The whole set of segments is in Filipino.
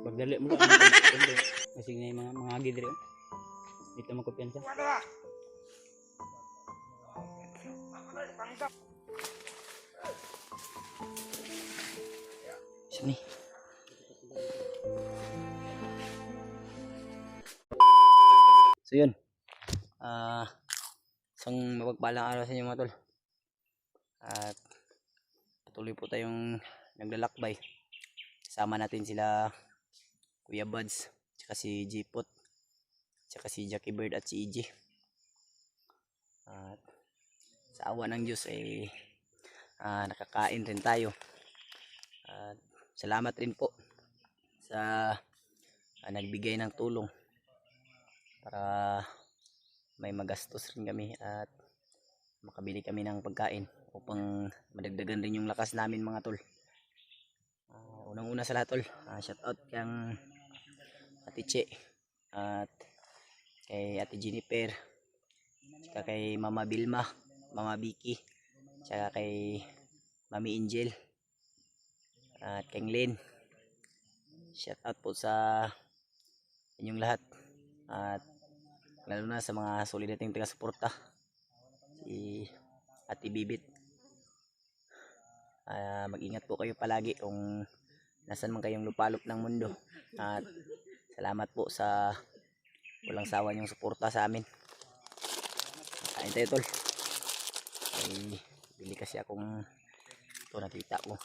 Pagdali mo lang ang kasi nga yung mga agi diri. Dito mo kumpiyansa. Sini. So yun. Isang mapagpalang araw sa inyo mga tol. At patuloy po tayong naglalakbay. Kasama natin sila Kuya Buds, tsaka si Jipot, tsaka si Jackie Bird at si EJ. At sa awa ng Diyos ay nakakain rin tayo. At salamat rin po sa nagbigay ng tulong para may magastos rin kami at makabili kami ng pagkain upang madagdagan rin yung lakas namin mga tol. Unang-una sa lahat tol, shout out kang Ate Che at kay Ate Jennifer, tsaka kay Mama Bilma, Mama Vicky, tsaka kay Mami Angel at kay Lynn. Shout out po sa inyong lahat at lalo na sa mga solid nating taga-suporta, si Ate Bibit. Mag-ingat po kayo palagi kung nasan man kayong lupalop ng mundo at salamat po sa walang sawa niyong suporta sa amin. Kain tayo tol. Ay, bili kasi akong ito nakita ko.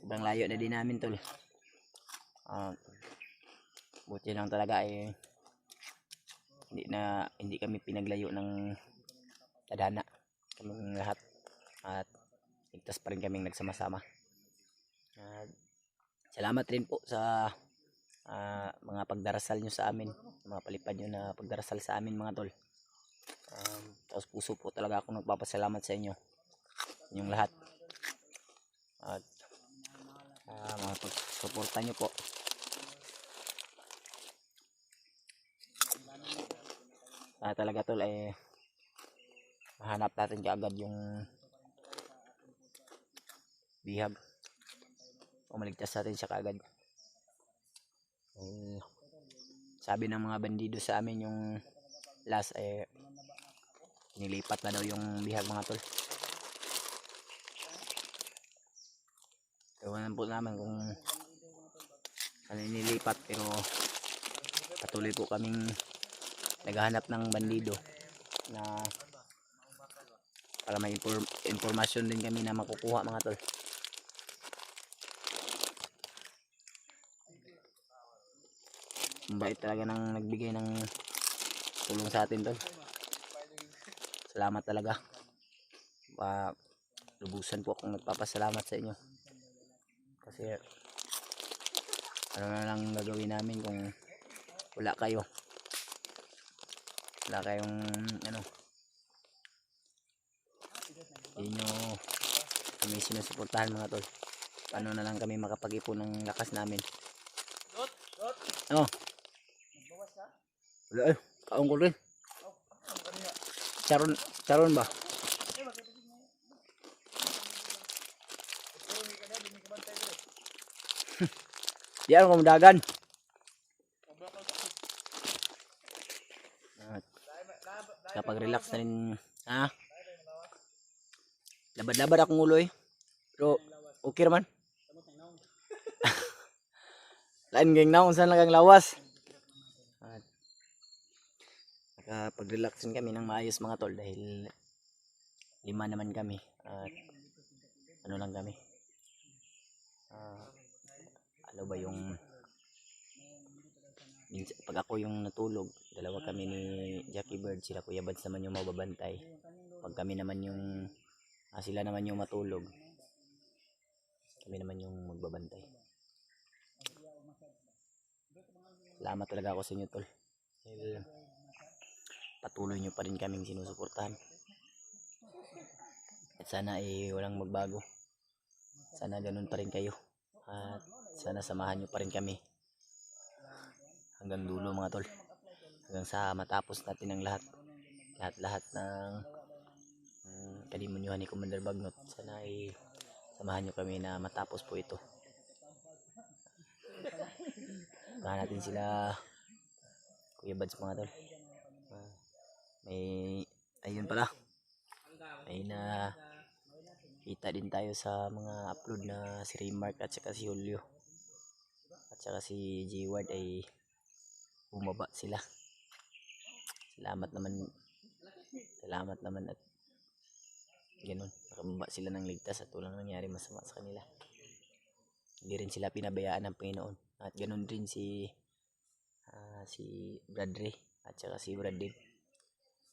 Sobrang layo na din namin tol. Buti lang talaga eh hindi kami pinaglayo ng tadhana kaming lahat at ligtas pa rin kaming nagsama-sama. Salamat rin po sa mga pagdarasal nyo sa amin, mga palipad nyo na pagdarasal sa amin mga tol. Tapos puso po talaga ako nagpapasalamat sa inyo, inyong lahat at mga pagsuporta nyo po. Talaga tol ay mahanap natin kaagad yung bihag o maligtas natin siya kaagad. Sabi ng mga bandido sa amin yung last ay nilipat na daw yung bihag mga tol. Ewan po naman kung ano nilipat, pero patuloy po kaming naghahanap ng bandido na para may informasyon din kami na makukuha mga tol. Mabait talaga nang nagbigay ng tulong sa atin tol. Salamat talaga. Lubusan po akong nagpapasalamat sa inyo. Kasi ano na lang gagawin namin kung wala kayo. Wala kayong hindi nyo kami sinusuportahan mga tol. Paano na lang kami makapag-ipon ng lakas namin. Wala eh, kaong ko rin. Charon ba? Diyan ko madagan. Kapag relax na rin, labad-labad akong ulo eh. Pero okay naman. Lain gang na kung saan lang ang lawas. Nakapag-relax kami ng maayos mga tol dahil 5 naman kami at ano lang kami. Ano ba yung pag ako yung natulog, dalawa kami ni Jackie Bird, sila Kuya Buds naman yung mababantay. Pag kami naman yung sila naman yung matulog, kami naman yung magbabantay. Salamat talaga ako sa inyo tol dahil patuloy nyo pa rin kaming sinusuportahan at sana walang magbago. Sana ganun pa rin kayo at sana samahan nyo pa rin kami hanggang dulo mga tol, hanggang sa matapos natin ang lahat ng kalimunyuhan ni Commander Bagnot. Sana sa samahan nyo kami na matapos po ito. Samahan natin sila Kuya Buds mga tol. May ayun pala, may na kita din tayo sa mga upload na si Raymark at saka si Julio at saka si G-Ward ay bumaba sila. Salamat naman at ganun, nakababa sila ng ligtas at walang nangyari masama sa kanila. Hindi rin sila pinabayaan ng Panginoon. At ganun rin si Brad Ray at saka si Brad din.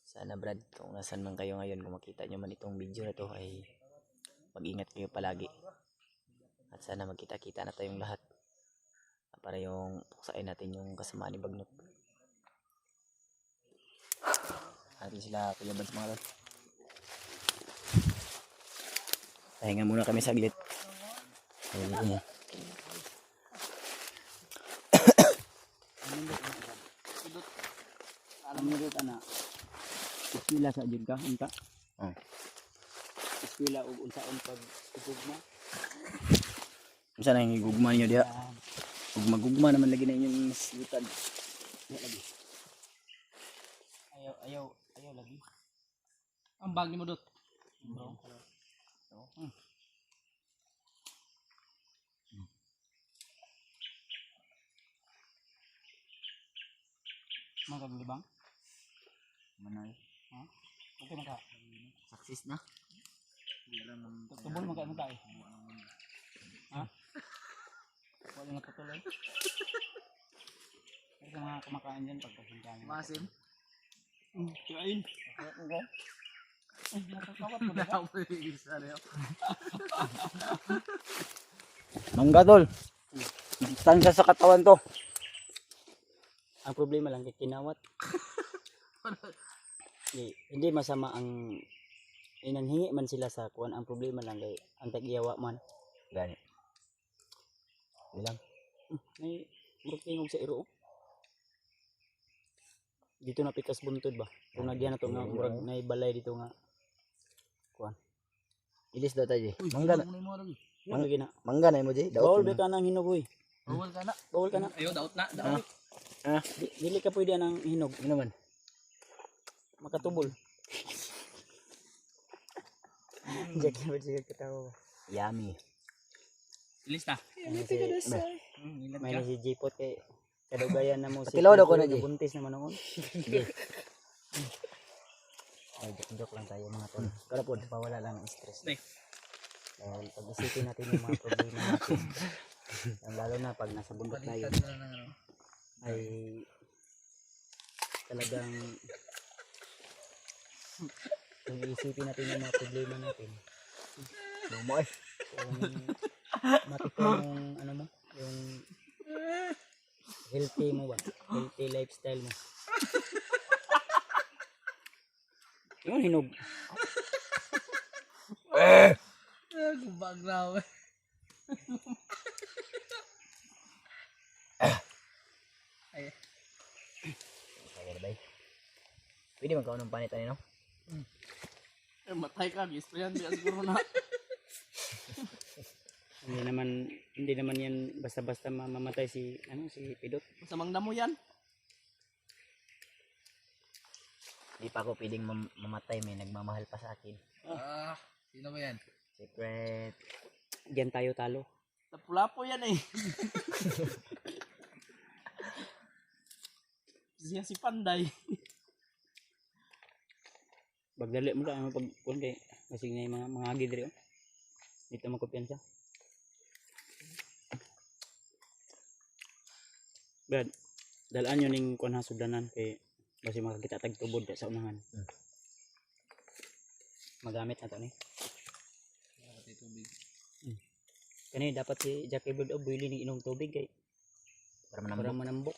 Sana Brad, kung nasan man kayo ngayon, kung makita nyo man itong video na to, ay mag-ingat kayo palagi. At sana magkita-kita na tayong lahat para yung puksain natin yung kasamaan ni Bagnot. Natin sila Kuya Buds mga tol. Pahinga muna kami saglit. Alam mo dito na eskwela sa jud ka unta. Oh. Eskwela ug unsaon pag ugma. Unsa nang gugma niyo diha? Gugma naman lagi na inyong silitan. Lagi. Ayaw lagi. Ang bag ni mo dot. Bro. Magagulibang? Manay. Ha? Okay maka. Success na. Tubol maka eh. Ha? Wala nga tutuloy. Kasi mga kumakain dyan pag pasintahan. Masim. Kain. Okay. Nakakawat mo ba? Mangga tol. Tansya sa katawan to. Ang problema lang kay kinawat. Hindi masama ang inanghingi man sila sa kuan, ang problema lang kay ang tag-iyawa man. Gani. Bilang. May murag tingog sa iro. Dito na pikas buntod ba? Kung nagyan na to nga murag nay balay dito nga kuan. Ilis daw tayo. Mangga na. Mangga na mo di. Bawal ba ka nang hinog oy? Bawal ka na. Bawal ka na. Ayo daot na. Daot. Dili ka pwede nang hinog. Ano naman? Makatubol. Jackie ba siya katawa ba? Yummy. Lista. May na si Jipot kay kadugayan na mo si. Patilaw daw ko na di. Buntis naman noon. Ay, joke lang tayo mga tol. Karapod. Pawala lang ng stress. Dahil pag-isipin natin yung mga problema natin. Lalo na pag nasa bundok tayo. Ay talagang kung iisipin natin yung mga problema natin. Lumoy. Kung matipon yung ano mo, yung healthy mo ba? Healthy lifestyle mo. Yung hinog. Gubag na. Pwede magkaon ng panit ano? Matay ka, gisprayan di siguro na. Hindi naman yan basta-basta mamamatay si Pidot. Masamang damo yan. Hindi pa ako pwedeng mamatay, may nagmamahal pa sa akin. Sino ba yan? Secret. Diyan tayo talo. Lapu-lapo yan eh. Siya si Panday. Bagdali mo lang pag kun kay kasi nga yung mga agi diri. Dito mo kumpiyansa. Brad, dalaan yun yung kuhan sudanan kay basi makakita tag tubod sa unahan. Magamit na to ni. Kani dapat si Jackie Bird o buili ni inom tubig kay Para para manambok.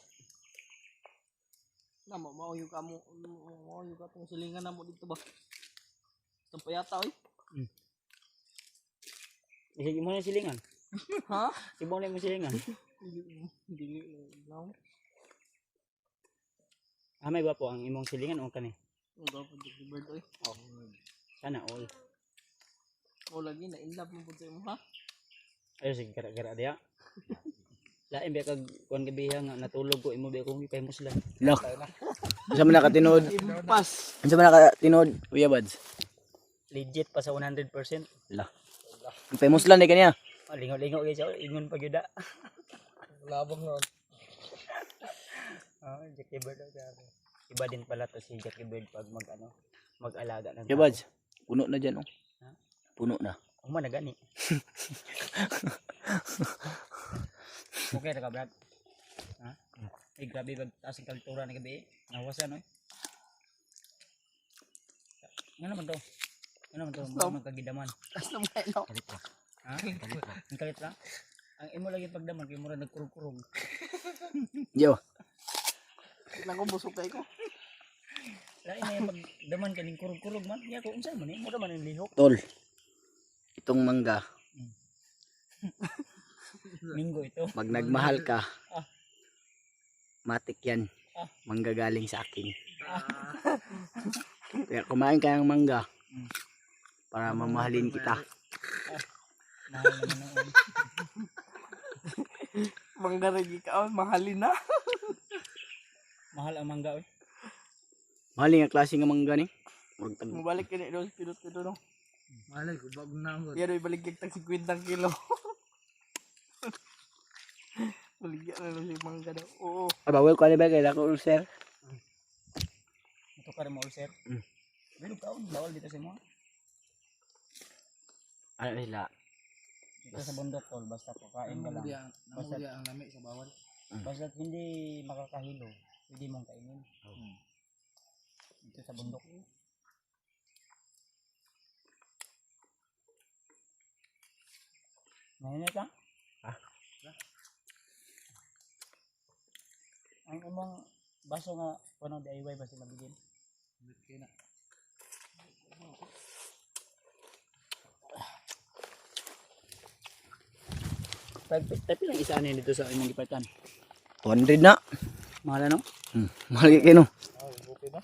Namo, mauyo ka mo. Mauyo ka itong silingan na mo dito ba? Sampai yata oy. Sige mo na silingan. Ha? Sige mo na mo silingan. Hindi lang. May ba po ang imong silingan o kani? Ang dapat di bird oy. Sana all. Mo lagi na in love mo pud sa imo ha. Ayo sige gara-gara dia. Lain biya kag kuan gabiha nga natulog ko imo biya kong ipahimos lang. Look. Unsa man nakatinood? Impas. Unsa man nakatinood, Kuya Buds? Legit pa sa 100%. La. Famous lang ni kaniya. Oh, lingaw-lingaw guys, ingon pa gyud. Labang nun. Jackie Bird daw. Iba din pala to si Jackie Bird pag mag-alaga ng Kuya Buds, puno na dyan oh. Ha? Puno na. Uma na gani. Okay ra ka Brad. Ha? Ay grabe bag taas ang kaltura na gabi. Nawasan oy. Ano naman to? Ano naman to? Mga kagidaman. Tas na mga ino. Ha? Ang kalit lang. Ang imo lagi pagdaman kay mura nagkurug-kurug. Yo. Nang ko busog kay ko. Lain na yung pagdaman kaning kurug-kurug man. Ya ko unsa man ni? Mura man ang lihok. Tol. Itong mangga, Minggo ito. pag nagmahal ka, Ah. matik yan. Ah. Manggagaling sa akin. Kaya kumain ka ng mangga para mamahalin kita. Mahal naman noon. Manggaragi ka mahalin na. Mahal ang mangga oy. Mahalin nga klase nga mangga ni. Murag tag- Mubalik ka ni dos kilo no. Malay ko bagong nangot. Yan ay balik tag 50 kilo. Baligyan na lang si mangga daw. Oo. Ah, bawal ko ba kaya ako sir? Ito ka rin mo sir. Pero kaon bawal dito sa mo. Ano sila? Dito sa bundok tol basta pakain ka lang. Namuli ang lami sa bawal. Basta hindi makakahilo, pwede mong kainin. Dito sa bundok. Nainit ka? Ang imong baso nga kuno DIY ba sila bigyan? Kaya na. Tapi lang isa ani dito sa imong gipatan. 200 na. Mahal ano? Mahal kayo no? Okay ba?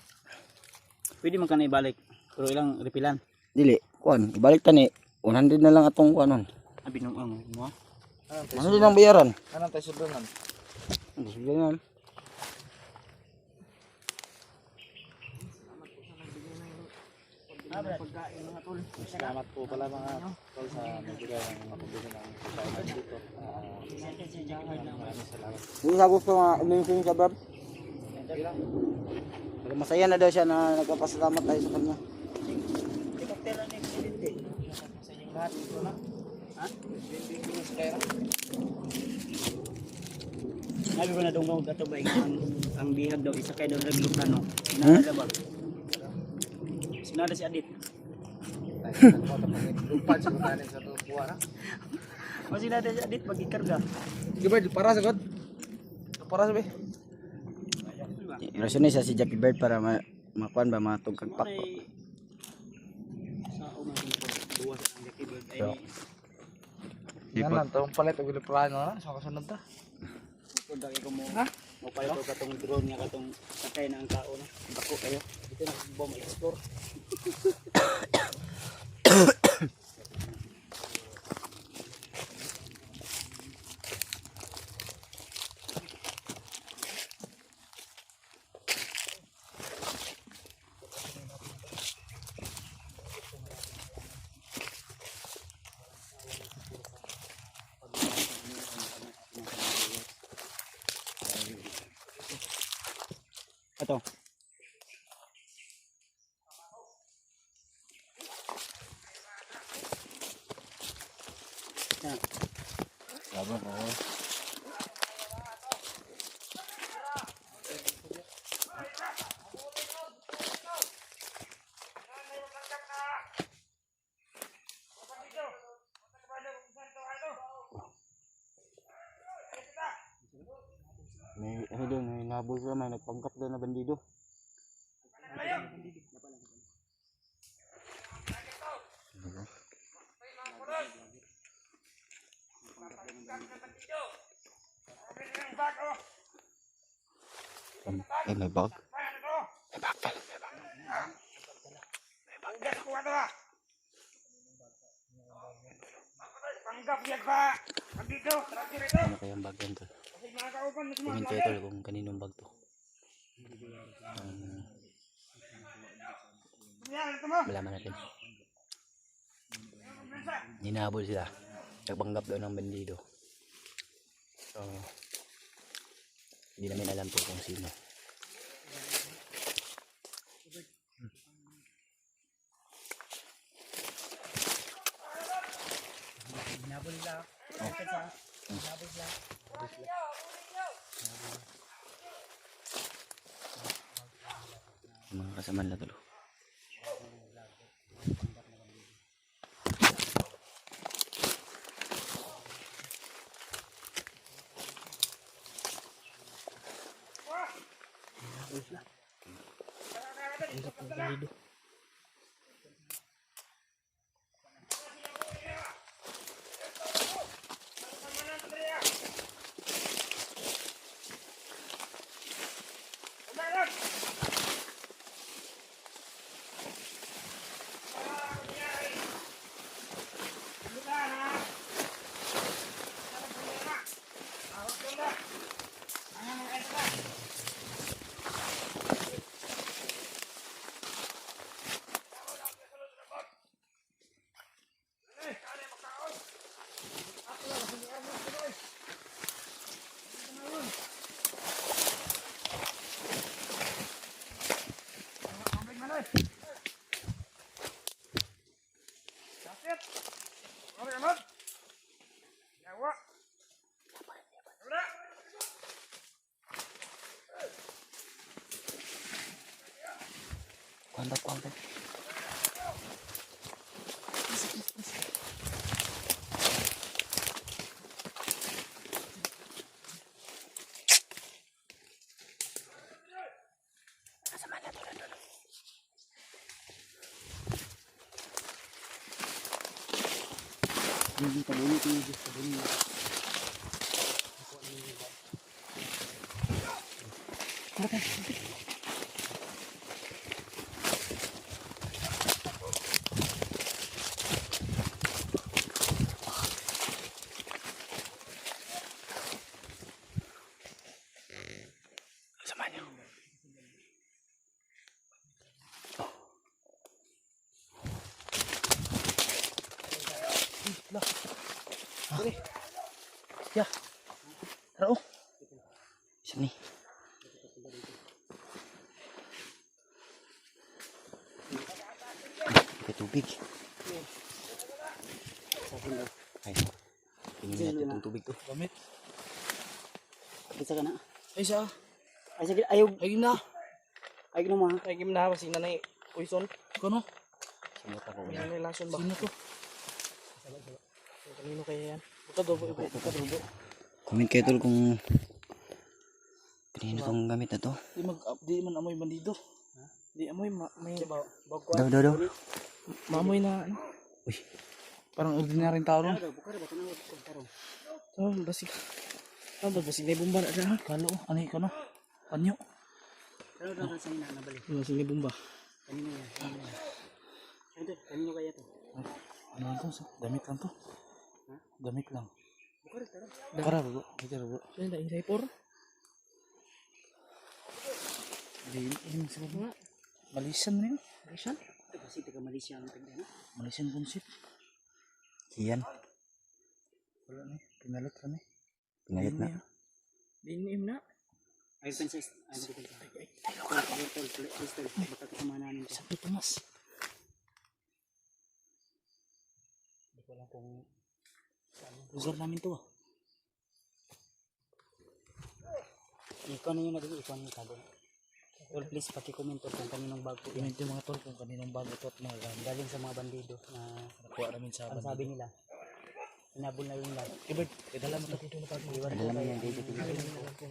Pwede man ka na ibalik. Pero ilang repilan. Dili, kuan, ibalik ta ni 100 na lang atong kuanon. Abi nung ang mo. Ano din ang bayaran? Anong tayo sudunan? Hindi sige na. Pagkain mga tol. Salamat po pala mga tol sa nagbigay ng mga pagbigan ng pagkain dito. Maraming salamat. Hindi sa gusto nga umiling sa Brad. Pero masaya na daw siya na nagpapasalamat tayo sa kanya. Helikopter ni presidente. Sa inyong lahat ito na. Ha? Sabi ko na dungog ka to ba ang bihag daw isa kay daw nagluplano. Inada ba? Sinada si Adit. Lupa sa kutanin sa tuwa na. Mas sinada si Adit pag ikarga. Gibay, para sa god. Para sa be. Irasyon niya si Jackie Bird para makuan ba matug kag pak. Sa umang duwa sa ang Jackie Bird ay Yan lang, itong palit ang giliplano na. Sa kasunod ta. kung daki ko mo. Mo pala to katong drone nga katong sakay na ang tao na. Bako kayo. Dito na bomb explore. Ito. Yan. Sabi ko. May ano doon, may nabol sila, may nagpanggap doon na bandido. Eh, may bag. May bag pala, may bag. May bag. Ano kayang bag yan tol? Tingin kayo tol kung kaninong bag to. Malaman natin. Hinahabol sila. Nagpanggap daw ng bandido. So, hindi namin alam to kung sino. Hinabol nila. Hinabol sila. Mga kasamaan na tol. Panggap ng bandido. Kuantat. Kasamaan na tol. Hindi pa bunyi. Hindi pa bunyi. Kasamaan niyo. Ya. Tara oh. Sini. May tubig. Ay. Tingin natin itong tubig to. Gamit. Isa ka na. Ay siya. Ay sige, ayaw. Ay na. Ay ginawa. Ay kim na kasi nanay poison. Kono? Sinot ako May yan. relasyon ba? Sino to? Kanino kaya yan? Buka do. Comment kayo tol kung kanino tong gamit na to. Di man amoy bandido. Di amoy may Daw. maamoy na ano. Uy. Parang ordinaryong tao lang. Bukar ba tanawad ko tarong. Oh, basig. Basig na bomba na siya. Kalo, ano ikaw no? Panyo. Pero daw sa ina na balik. Basig na bomba. Kanino yan? Ito, kanino kaya to? Ano lang to? Damit lang to. Damit lang. Bukar tarong. Kara bro. Kita bro. Siya na insay por. Din siguro. Malisan na yun. Malisan? Ito kasi taga Malaysia ang tagda. Malisan concept. Kiyan. Wala na. Pinalit ka na. Pinayat na. Dinim na. Ay pensa ano kita. Ay tol. Baka kasama namin to. Sabi Tomas. Hindi ko alam kung Lugar namin to ah. ikaw na yung ikaw na yung tago. Tol, please paki-comment tol kung kaninong bago yan. Comment yung mga tol kung kaninong bago to at mga gamit. Galing sa mga bandido na Nakuha namin sa ano sabi nila. Hinabol na yung lahat. Ibert, idala mo to dito na pag Iwan ko Dala mo kaya yan dito.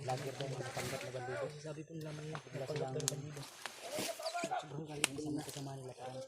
lagi ko mga tanggap na bandido. sabi po nila mga Wala silang sobrang galing sa mga kasama nila. Parang